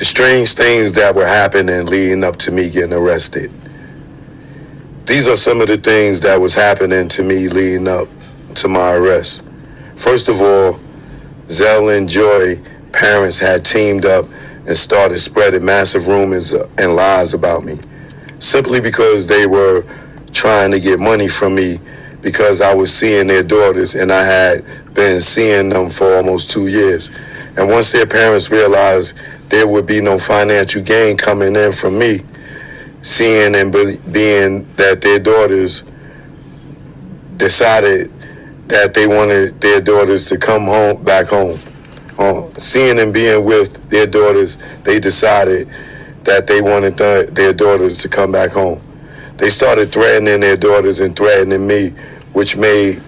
the strange things that were happening leading up to me getting arrested. These are some of the things that was happening to me leading up to my arrest. First of all, Zell and Joy parents had teamed up and started spreading massive rumors and lies about me, simply because they were trying to get money from me because I was seeing their daughters, and I had been seeing them for almost 2 years. And once their parents realized there would be no financial gain coming in from me, seeing and being that their daughters decided that they wanted their daughters to come home, back home. Seeing and being with their daughters, they decided that they wanted their daughters to come back home. They started threatening their daughters and threatening me, which made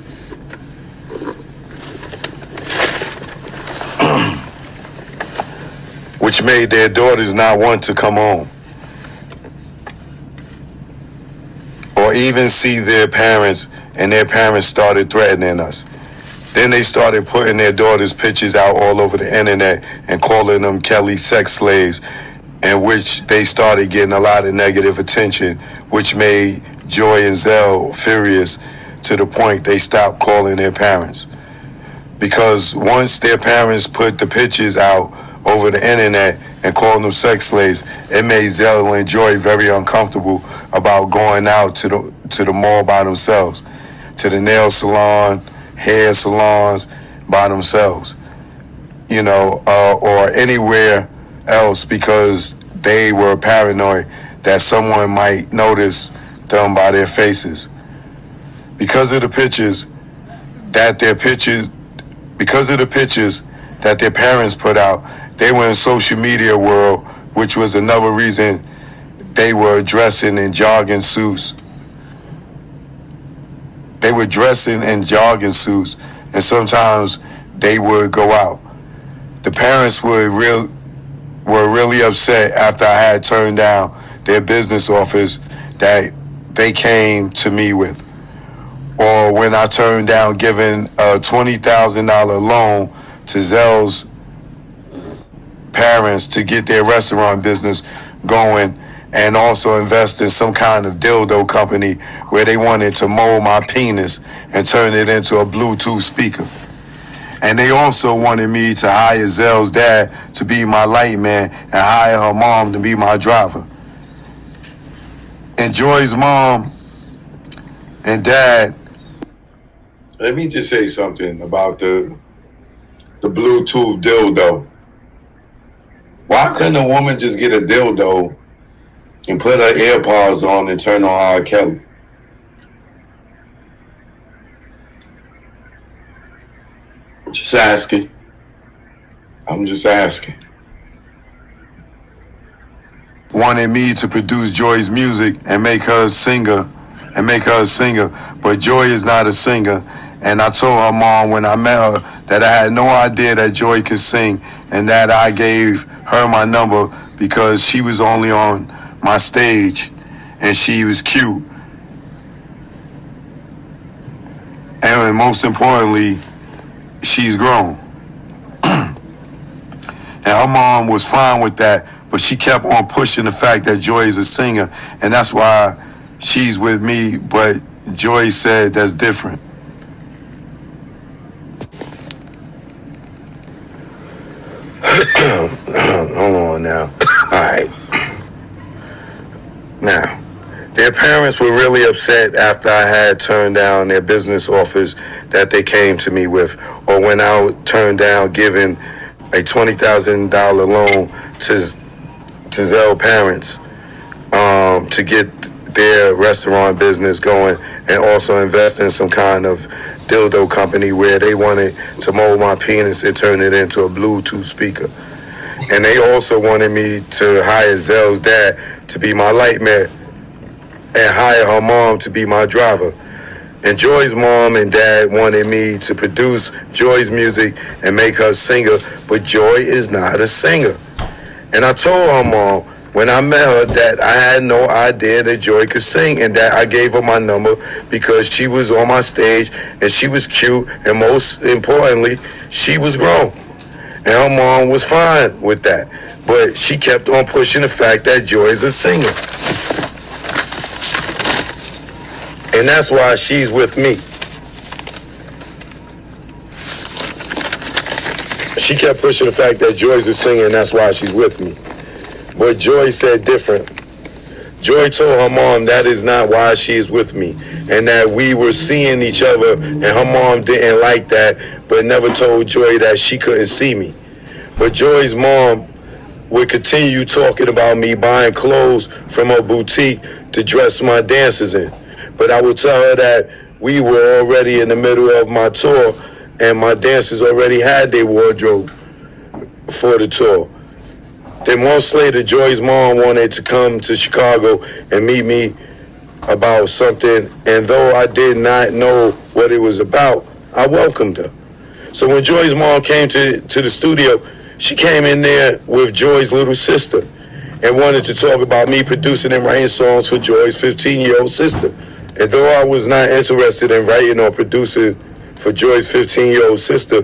their daughters not want to come home or even see their parents, and their parents started threatening us. Then they started putting their daughters' pictures out all over the internet and calling them Kelly sex slaves, in which they started getting a lot of negative attention, which made Joy and Zell furious to the point they stopped calling their parents. Because once their parents put the pictures out over the internet and called them sex slaves, it made Zell and Joy very uncomfortable about going out to the mall by themselves, to the nail salon, hair salons by themselves, or anywhere else, because they were paranoid that someone might notice them by their faces. Because of the pictures that their parents put out, they were in social media world, which was another reason they were dressing in jogging suits. They were dressing in jogging suits, and sometimes they would go out. The parents were really upset after I had turned down their business offers that they came to me with, or when I turned down giving a $20,000 loan to Zell's parents to get their restaurant business going, and also invest in some kind of dildo company where they wanted to mold my penis and turn it into a Bluetooth speaker. And they also wanted me to hire Zell's dad to be my light man and hire her mom to be my driver. And Joy's mom and dad... Let me just say something about the Bluetooth dildo. Why couldn't a woman just get a dildo and put her AirPods on and turn on R. Kelly? Just asking. I'm just asking. Wanted me to produce Joy's music and make her a singer, but Joy is not a singer. And I told her mom when I met her that I had no idea that Joy could sing, and that I gave her my number because she was only on my stage and she was cute. And most importantly, she's grown. And her mom was fine with that, but she kept on pushing the fact that Joy is a singer, and that's why she's with me, but Joy said that's different. Hold on now. All right. Now, their parents were really upset after I had turned down their business offers that they came to me with, or when I turned down giving a $20,000 loan to Zell parents to get their restaurant business going, and also invest in some kind of dildo company where they wanted to mold my penis and turn it into a Bluetooth speaker. And they also wanted me to hire Zell's dad to be my light man and hire her mom to be my driver. And Joy's mom and dad wanted me to produce Joy's music and make her a singer, but Joy is not a singer. And I told her mom when I met her that I had no idea that Joy could sing, and that I gave her my number because she was on my stage and she was cute, and most importantly, she was grown. And her mom was fine with that. But she kept on pushing the fact that Joy is a singer. And that's why she's with me. She kept pushing the fact that Joy's a singer, and that's why she's with me. But Joy said different. Joy told her mom that is not why she is with me, and that we were seeing each other, and her mom didn't like that, but never told Joy that she couldn't see me. But Joy's mom would continue talking about me buying clothes from her boutique to dress my dancers in. But I would tell her that we were already in the middle of my tour, and my dancers already had their wardrobe for the tour. Then months later, Joy's mom wanted to come to Chicago and meet me about something, and though I did not know what it was about, I welcomed her. So when Joy's mom came to the studio, she came in there with Joy's little sister and wanted to talk about me producing and writing songs for Joy's 15-year-old sister. And though I was not interested in writing or producing for Joy's 15-year-old sister,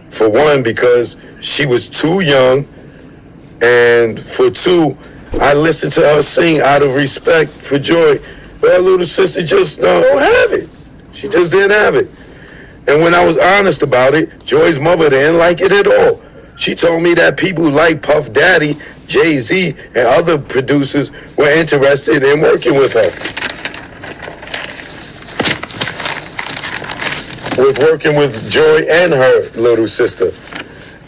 for one, because she was too young, and for two, I listened to her sing out of respect for Joy. But her little sister just don't have it. She just didn't have it. And when I was honest about it, Joy's mother didn't like it at all. She told me that people like Puff Daddy, Jay-Z, and other producers were interested in working with her. With working with Joy and her little sister.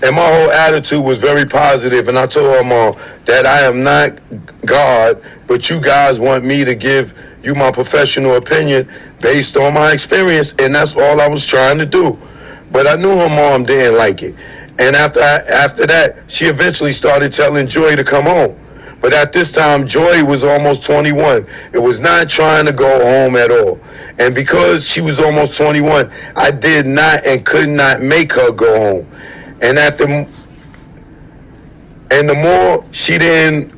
And my whole attitude was very positive, and I told her mom that I am not God, but you guys want me to give you my professional opinion based on my experience, and that's all I was trying to do. But I knew her mom didn't like it. And after that, she eventually started telling Joy to come home. But at this time, Joy was almost 21. It was not trying to go home at all. And because she was almost 21, I did not and could not make her go home. And the more she didn't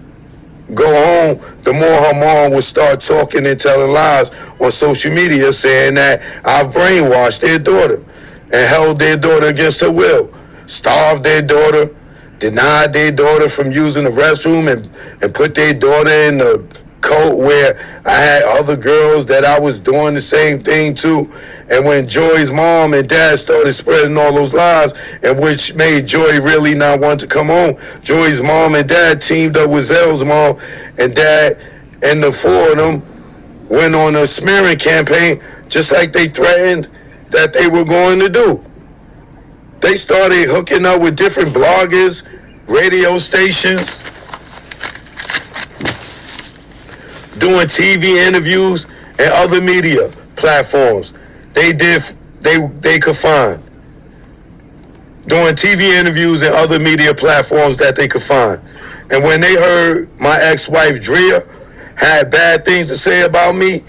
go home, the more her mom would start talking and telling lies on social media, saying that I've brainwashed their daughter and held their daughter against her will, starved their daughter, denied their daughter from using the restroom, and put their daughter in the coat where I had other girls that I was doing the same thing to. And when Joy's mom and dad started spreading all those lies, and which made Joy really not want to come home, Joy's mom and dad teamed up with Zell's mom and dad, and the four of them went on a smearing campaign, just like they threatened that they were going to do. They started hooking up with different bloggers, radio stations, doing TV interviews and other media platforms. They could find. Doing TV interviews and other media platforms that they could find. And when they heard my ex-wife Drea had bad things to say about me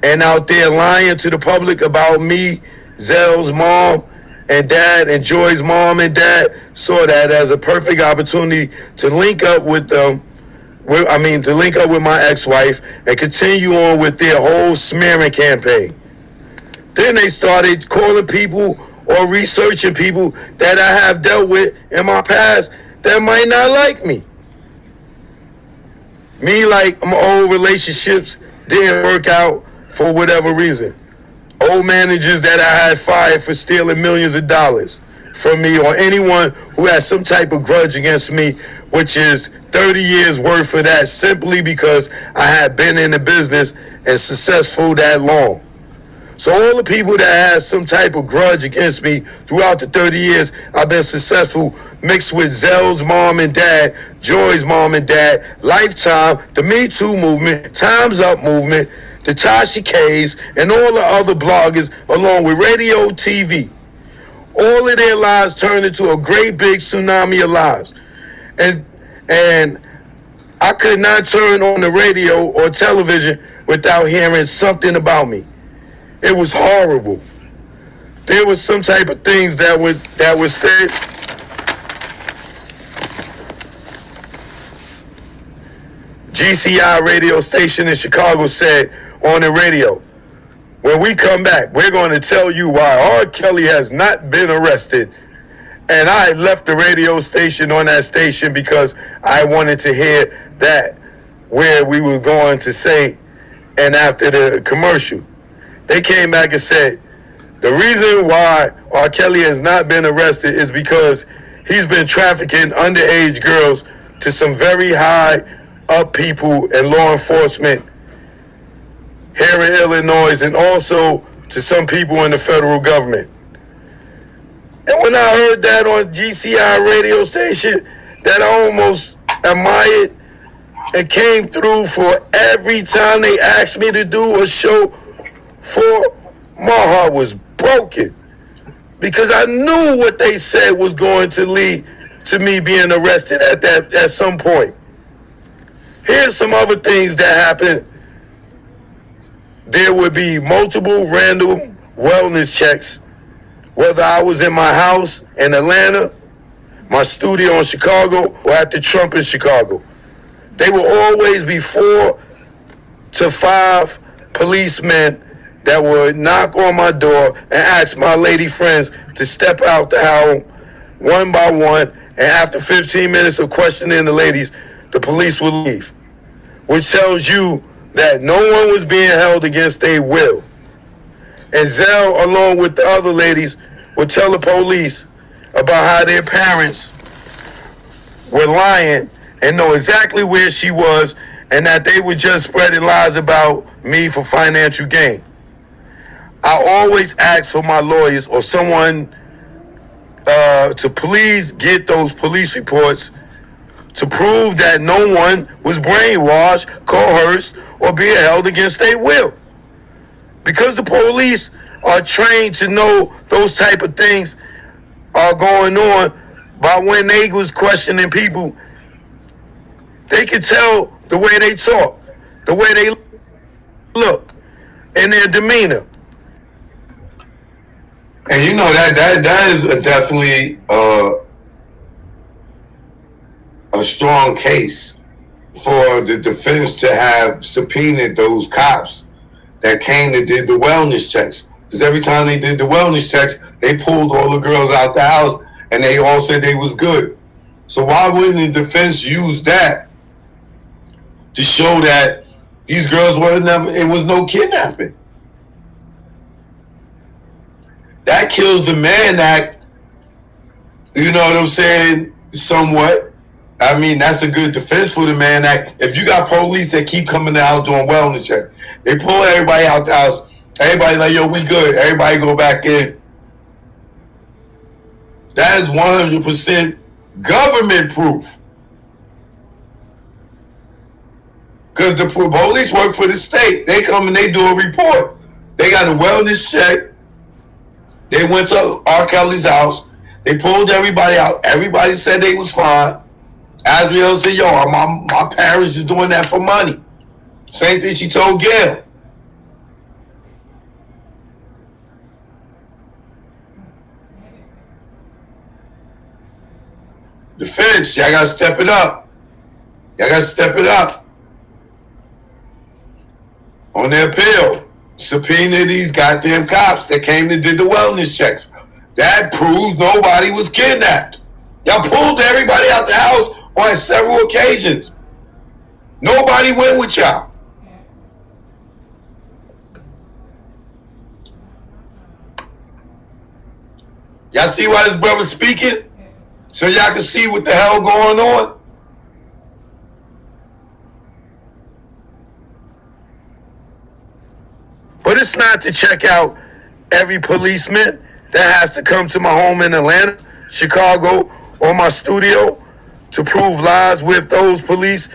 and out there lying to the public about me, Zell's mom and dad, and Joy's mom and dad saw that as a perfect opportunity to link up with them. To link up with my ex-wife and continue on with their whole smearing campaign. Then they started calling people or researching people that I have dealt with in my past that might not like me. Me, like, my old relationships didn't work out for whatever reason. Old managers that I had fired for stealing millions of dollars from me, or anyone who has some type of grudge against me, which is 30 years worth of that, simply because I had been in the business and successful that long. So all the people that had some type of grudge against me throughout the 30 years I've been successful, mixed with Zell's mom and dad, Joy's mom and dad, Lifetime, the Me Too movement, Time's Up movement, the Tasha K's, and all the other bloggers, along with radio, TV. All of their lies turned into a great big tsunami of lies. And I could not turn on the radio or television without hearing something about me. It was horrible. There was some type of things that were said. GCI radio station in Chicago said on the radio, when we come back, we're going to tell you why R. Kelly has not been arrested And I left the radio station on that station because I wanted to hear that, where we were going to say, and after the commercial, they came back and said, the reason why R. Kelly has not been arrested is because he's been trafficking underage girls to some very high up people in law enforcement here in Illinois, and also to some people in the federal government. And when I heard that on GCI radio station, that I almost admired and came through for every time they asked me to do a show for, my heart was broken because I knew what they said was going to lead to me being arrested at some point. Here's some other things that happened. There would be multiple random wellness checks, whether I was in my house in Atlanta, my studio in Chicago, or at the Trump in Chicago. They will always be 4 to 5 policemen that would knock on my door and ask my lady friends to step out the house one by one. And after 15 minutes of questioning the ladies, the police would leave, which tells you that no one was being held against their will. And Zell, along with the other ladies, would tell the police about how their parents were lying and know exactly where she was, and that they were just spreading lies about me for financial gain. I always ask for my lawyers or someone to please get those police reports to prove that no one was brainwashed, coerced, or being held against their will. Because the police are trained to know those type of things are going on, by when they was questioning people, they could tell the way they talk, the way they look, and their demeanor. And you know that is definitely a strong case for the defense to have subpoenaed those cops that came and did the wellness checks. Because every time they did the wellness checks, they pulled all the girls out the house and they all said they was good. So why wouldn't the defense use that to show that these girls were never, it was no kidnapping? That kills the Mann Act, you know what I'm saying, somewhat. I mean, that's a good defense for the Mann Act. If you got police that keep coming out doing wellness checks, they pull everybody out the house, everybody like, yo, we good, everybody go back in. That is 100% government proof. Because the police work for the state. They come and they do a report. They got a wellness check. They went to R. Kelly's house. They pulled everybody out. Everybody said they was fine. Azriel said, yo, my parents is doing that for money. Same thing she told Gail. Defense, y'all gotta step it up. Y'all gotta step it up. On their appeal, subpoena these goddamn cops that came and did the wellness checks. That proves nobody was kidnapped. Y'all pulled everybody out the house on several occasions. Nobody went with y'all. Y'all see why this brother's speaking? So y'all can see what the hell going on? But it's not to check out every policeman that has to come to my home in Atlanta, Chicago, or my studio to prove lies with those police.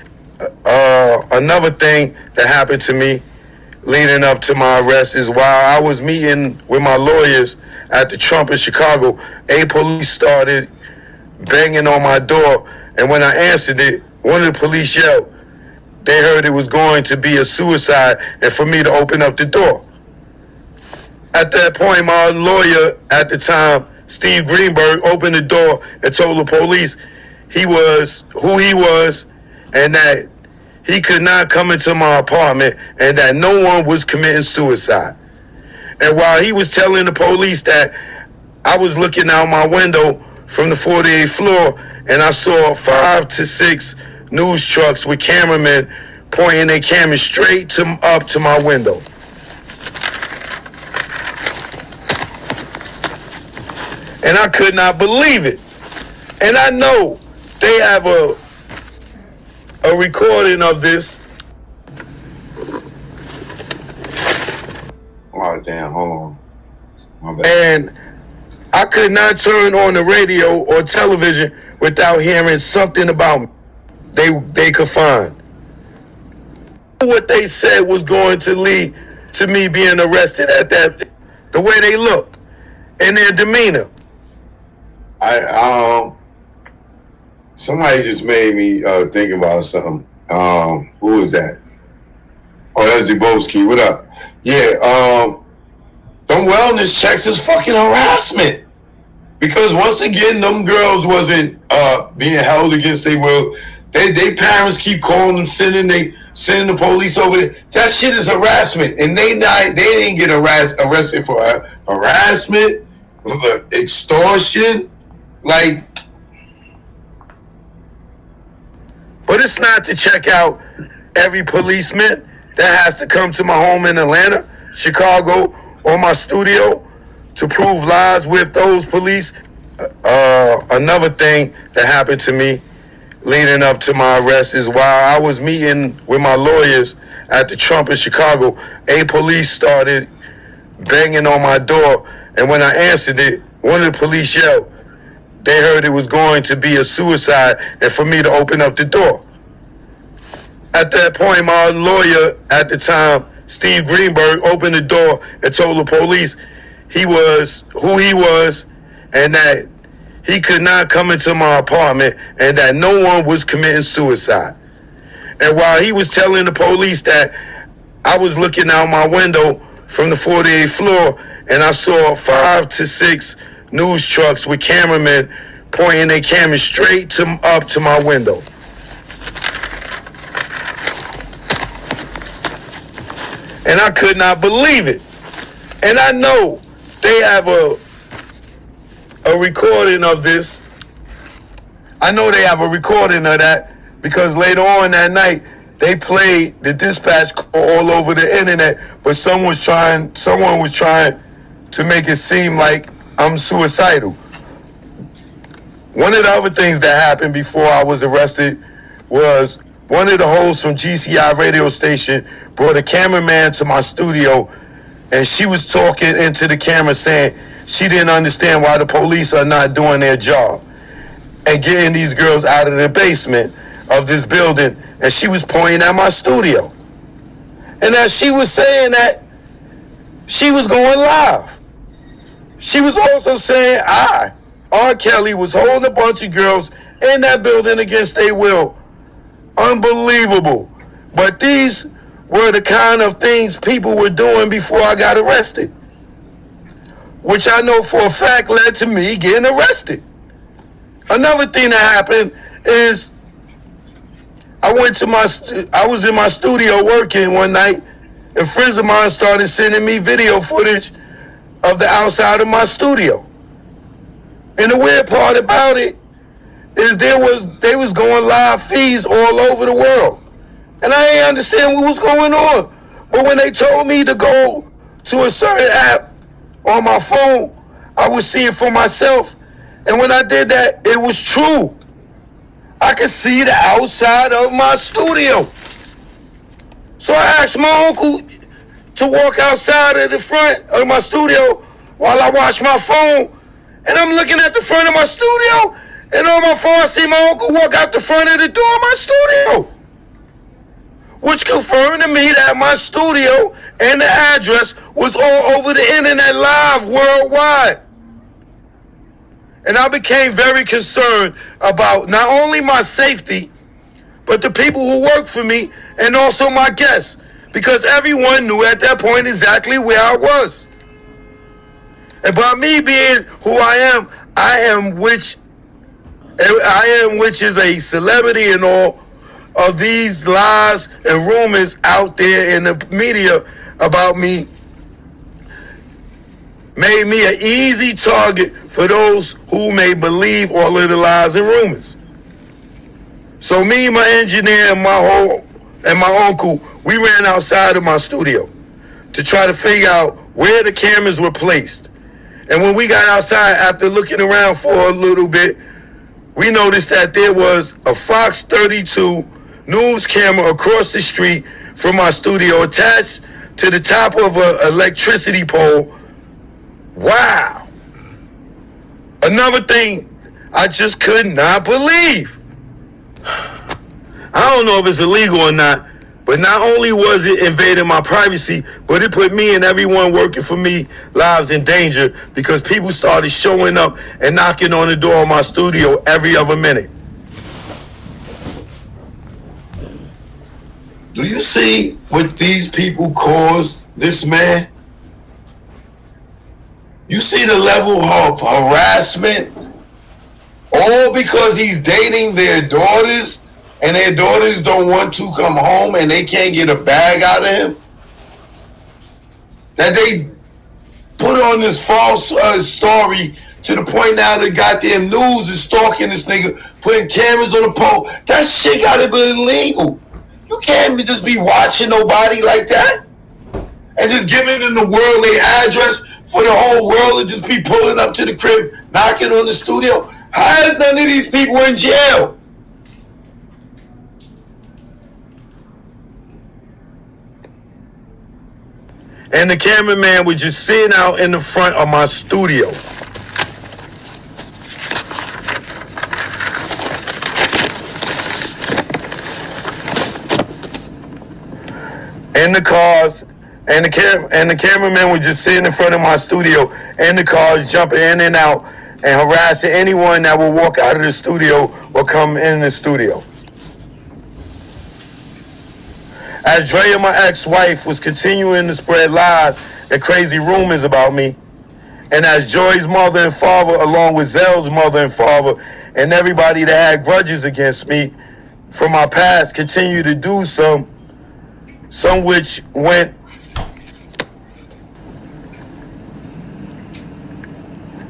Another thing that happened to me leading up to my arrest is while I was meeting with my lawyers at the Trump in Chicago, a police started banging on my door, and when I answered it, one of the police yelled. They heard it was going to be a suicide and for me to open up the door. At that point, my lawyer at the time, Steve Greenberg, opened the door and told the police he was who he was and that he could not come into my apartment and that no one was committing suicide. And while he was telling the police that, I was looking out my window from the 48th floor, and I saw 5 to 6 news trucks with cameramen pointing their cameras straight up to my window. And I could not believe it. And I know they have a recording of this. Oh, damn, hold on. My bad. And I could not turn on the radio or television without hearing something about me they could find. What they said was going to lead to me being arrested at that, the way they look and their demeanor. Somebody just made me think about something. Who was that? Oh, that's Zibowski. What up? Yeah, them wellness checks is fucking harassment. Because once again, them girls wasn't being held against their will. They parents keep calling them, sending the police over there. That shit is harassment, and they didn't get arrested for harassment, for extortion, like. But it's not to check out every policeman that has to come to my home in Atlanta, Chicago, or my studio to prove lies with those police. Another thing that happened to me leading up to my arrest is while I was meeting with my lawyers at the Trump in Chicago, a police started banging on my door, and when I answered it, one of the police yelled. They heard it was going to be a suicide and for me to open up the door. At that point, my lawyer at the time, Steve Greenberg, opened the door and told the police he was who he was and that he could not come into my apartment and that no one was committing suicide. And while he was telling the police that, I was looking out my window from the 48th floor and I saw 5 to 6 news trucks with cameramen pointing their cameras straight up to my window. And I could not believe it. And I know they have a recording of this. I know they have a recording of that because later on that night they played the dispatch call all over the internet, but someone was trying to make it seem like I'm suicidal. One of the other things that happened before I was arrested was one of the hosts from GCI radio station brought a cameraman to my studio, and she was talking into the camera saying she didn't understand why the police are not doing their job and getting these girls out of the basement of this building, and she was pointing at my studio. And as she was saying that, she was going live. She was also saying R. Kelly, was holding a bunch of girls in that building against their will. Unbelievable. But these were the kind of things people were doing before I got arrested, which I know for a fact led to me getting arrested. Another thing that happened is I was in my studio working one night, and friends of mine started sending me video footage of the outside of my studio. And the weird part about it is they was going live feeds all over the world. And I didn't understand what was going on. But when they told me to go to a certain app on my phone, I would see it for myself. And when I did that, it was true. I could see the outside of my studio. So I asked my uncle to walk outside of the front of my studio while I watched my phone. And I'm looking at the front of my studio, and on my phone I see my uncle walk out the front of the door of my studio, which confirmed to me that my studio and the address was all over the internet live worldwide. And I became very concerned about not only my safety, but the people who work for me and also my guests, because everyone knew at that point exactly where I was. And by me being who I am which is a celebrity and all of these lies and rumors out there in the media about me, made me an easy target for those who may believe all of the lies and rumors. So me, my engineer, and my uncle, we ran outside of my studio to try to figure out where the cameras were placed. And when we got outside, after looking around for a little bit, we noticed that there was a Fox 32 news camera across the street from my studio attached to the top of an electricity pole. Wow. Another thing I just could not believe. I don't know if it's illegal or not, but not only was it invading my privacy, but it put me and everyone working for me lives in danger because people started showing up and knocking on the door of my studio every other minute. Do you see what these people caused this man? You see the level of harassment? All because he's dating their daughters and their daughters don't want to come home and they can't get a bag out of him? That they put on this false story to the point now the goddamn news is stalking this nigga, putting cameras on the pole. That shit gotta be illegal. You can't just be watching nobody like that and just giving them the world their address for the whole world to just be pulling up to the crib, knocking on the studio. How is none of these people in jail? And the cameraman was just sitting out in the front of my studio. In the cars, and the cameraman was just sitting in front of my studio, in the cars, jumping in and out, and harassing anyone that would walk out of the studio or come in the studio. As Drea, my ex-wife, was continuing to spread lies and crazy rumors about me, and as Joy's mother and father, along with Zell's mother and father, and everybody that had grudges against me from my past, continued to do some which went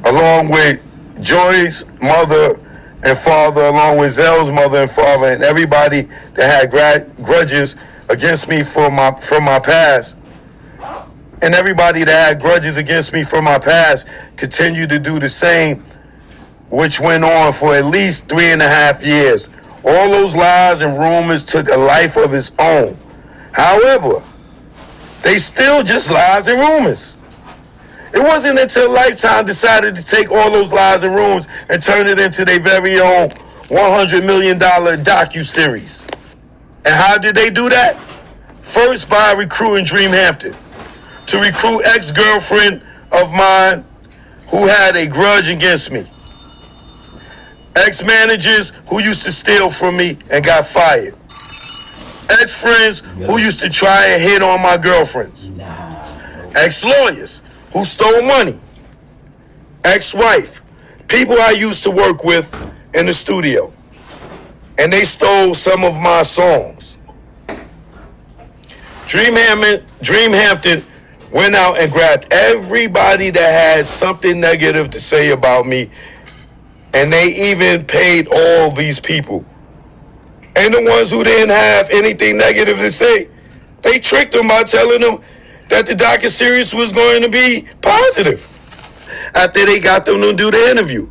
along with Joy's mother and father, along with Zell's mother and father, and everybody that had grudges against me from my past. And everybody that had grudges against me from my past continued to do the same, which went on for at least 3.5 years. All those lies and rumors took a life of its own. However, they still just lies and rumors. It wasn't until Lifetime decided to take all those lies and rumors and turn it into their very own $100 million docuseries. And how did they do that? First, by recruiting Dream Hampton to recruit ex-girlfriend of mine who had a grudge against me. Ex-managers who used to steal from me and got fired. Ex-friends who used to try and hit on my girlfriends. Ex-lawyers who stole money. Ex-wife, people I used to work with in the studio. And they stole some of my songs. Dream Hampton went out and grabbed everybody that had something negative to say about me, and they even paid all these people. And the ones who didn't have anything negative to say, they tricked them by telling them that the docuseries was going to be positive after they got them to do the interview.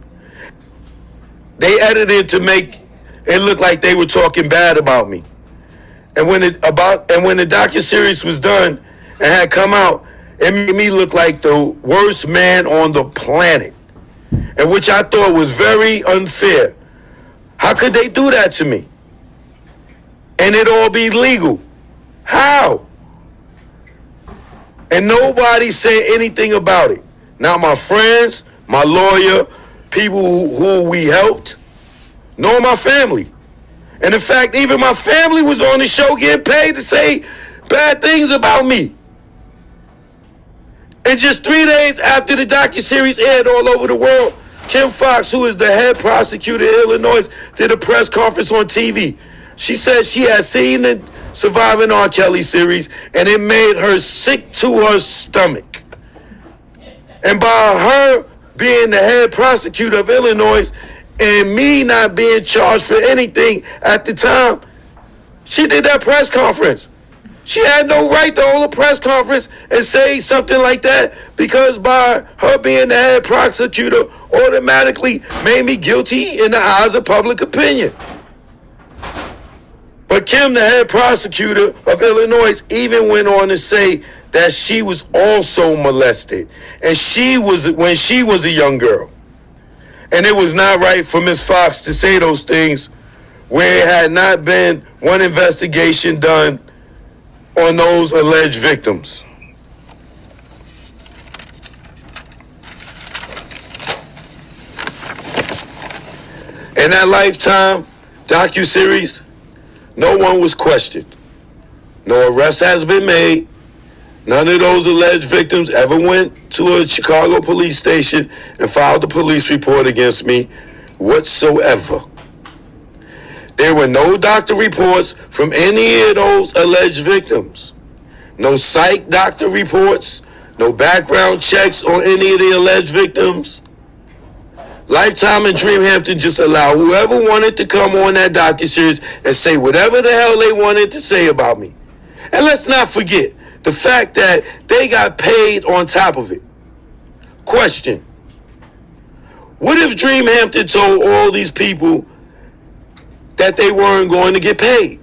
They edited to make it looked like they were talking bad about me. And when the docuseries was done and had come out, it made me look like the worst man on the planet, and which I thought was very unfair. How could they do that to me? And it all be legal? How? And nobody said anything about it. Not my friends, my lawyer, people who we helped, nor my family. And in fact, even my family was on the show getting paid to say bad things about me. And just 3 days after the docuseries aired all over the world, Kim Fox, who is the head prosecutor in Illinois, did a press conference on TV. She said she had seen the Surviving R. Kelly series, and it made her sick to her stomach. And by her being the head prosecutor of Illinois and me not being charged for anything at the time, she did that press conference. She had no right to hold a press conference and say something like that because by her being the head prosecutor automatically made me guilty in the eyes of public opinion. But Kim, the head prosecutor of Illinois, even went on to say that she was also molested, and when she was a young girl. And it was not right for Ms. Fox to say those things where it had not been one investigation done on those alleged victims. In that Lifetime docuseries, no one was questioned. No arrest has been made. None of those alleged victims ever went to a Chicago police station and filed a police report against me whatsoever. There were no doctor reports from any of those alleged victims. No psych doctor reports, no background checks on any of the alleged victims. Lifetime and Dreamhampton just allowed whoever wanted to come on that docuseries and say whatever the hell they wanted to say about me. And let's not forget the fact that they got paid on top of it. Question: what if Dreamhampton told all these people that they weren't going to get paid?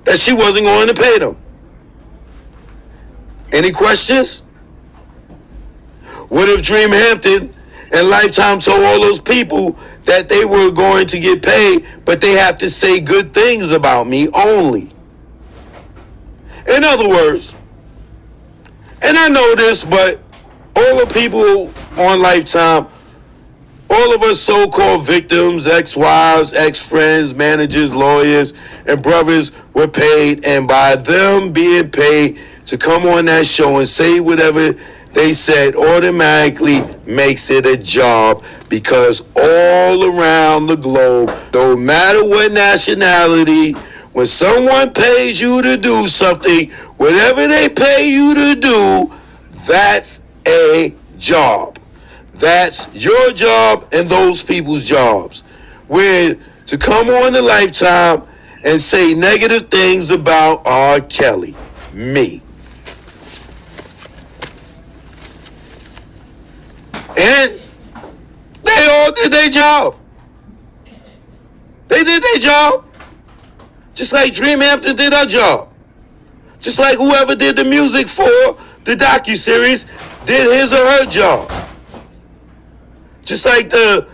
That she wasn't going to pay them? Any questions? What if Dreamhampton and Lifetime told all those people that they were going to get paid, but they have to say good things about me only? In other words, and I know this, but all the people on Lifetime, all of us so-called victims, ex-wives, ex-friends, managers, lawyers, and brothers were paid, and by them being paid to come on that show and say whatever they said automatically makes it a job, because all around the globe, no matter what nationality, when someone pays you to do something, whatever they pay you to do, that's a job. That's your job and those people's jobs. Where to come on to Lifetime and say negative things about R. Kelly, me. And they all did their job. They did their job. Just like Dreamhampton did her job. Just like whoever did the music for the docuseries did his or her job. Just like the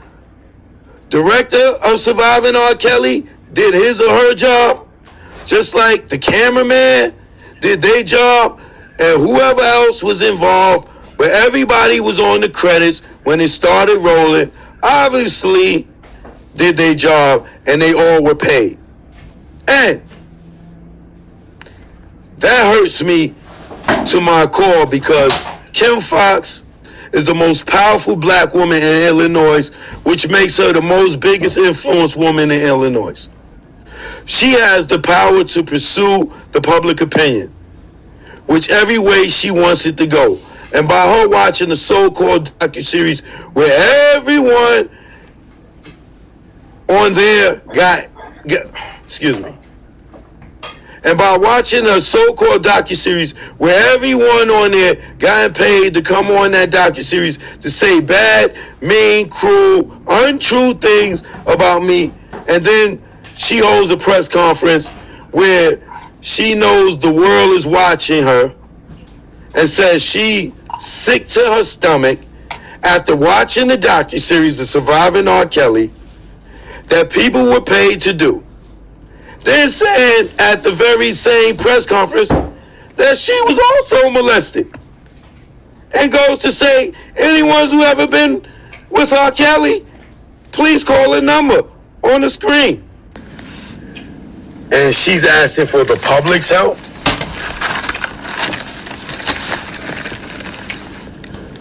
director of Surviving R. Kelly did his or her job. Just like the cameraman did their job, and whoever else was involved, but everybody was on the credits when it started rolling, obviously did their job, and they all were paid. And that hurts me to my core, because Kim Fox is the most powerful black woman in Illinois, which makes her the most biggest influence woman in Illinois. She has the power to pursue the public opinion, whichever way she wants it to go. And by her watching the so-called docuseries where everyone on there excuse me. And by watching a so-called docuseries where everyone on there got paid to come on that docuseries to say bad, mean, cruel, untrue things about me, and then she holds a press conference where she knows the world is watching her and says she sick to her stomach after watching the docuseries of Surviving R. Kelly that people were paid to do. Then saying at the very same press conference that she was also molested. And goes to say, anyone who ever been with R. Kelly, please call a number on the screen. And she's asking for the public's help?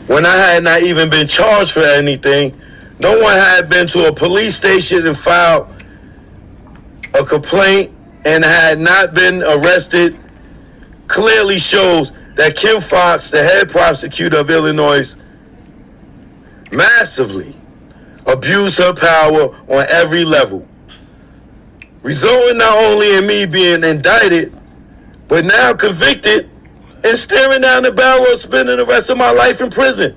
When I had not even been charged for anything, no one had been to a police station and filed a complaint and had not been arrested, clearly shows that Kim Foxx, the head prosecutor of Illinois, massively abused her power on every level, resulting not only in me being indicted, but now convicted and staring down the barrel of spending the rest of my life in prison.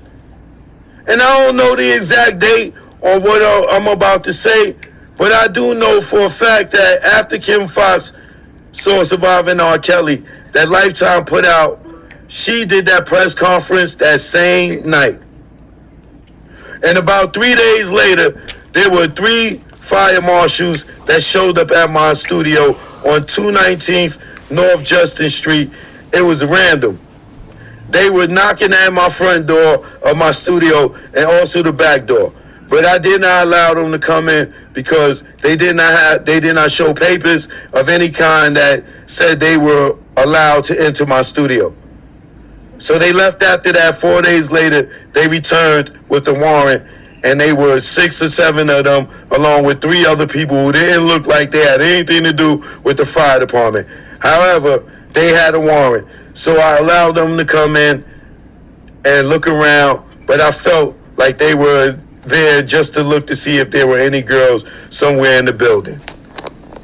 And I don't know the exact date on what I'm about to say, but I do know for a fact that after Kim Foxx saw Surviving R. Kelly, that Lifetime put out, she did that press conference that same night. And about 3 days later, there were 3 fire marshals that showed up at my studio on 219th North Justin Street. It was random. They were knocking at my front door of my studio and also the back door. But I did not allow them to come in because they did not show papers of any kind that said they were allowed to enter my studio. So they left after that. 4 days later, they returned with a warrant, and they were 6 or 7 of them, along with 3 other people who didn't look like they had anything to do with the fire department. However, they had a warrant. So I allowed them to come in and look around, but I felt like they were there just to look to see if there were any girls somewhere in the building.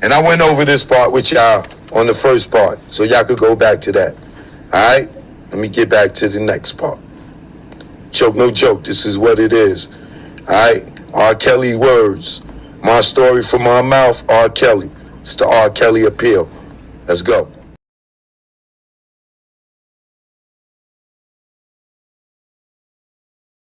And I went over this part with y'all on the first part, so y'all could go back to that. All right? Let me get back to the next part. Joke, no joke. This is what it is. All right? R. Kelly words. My story from my mouth, R. Kelly. It's the R. Kelly appeal. Let's go.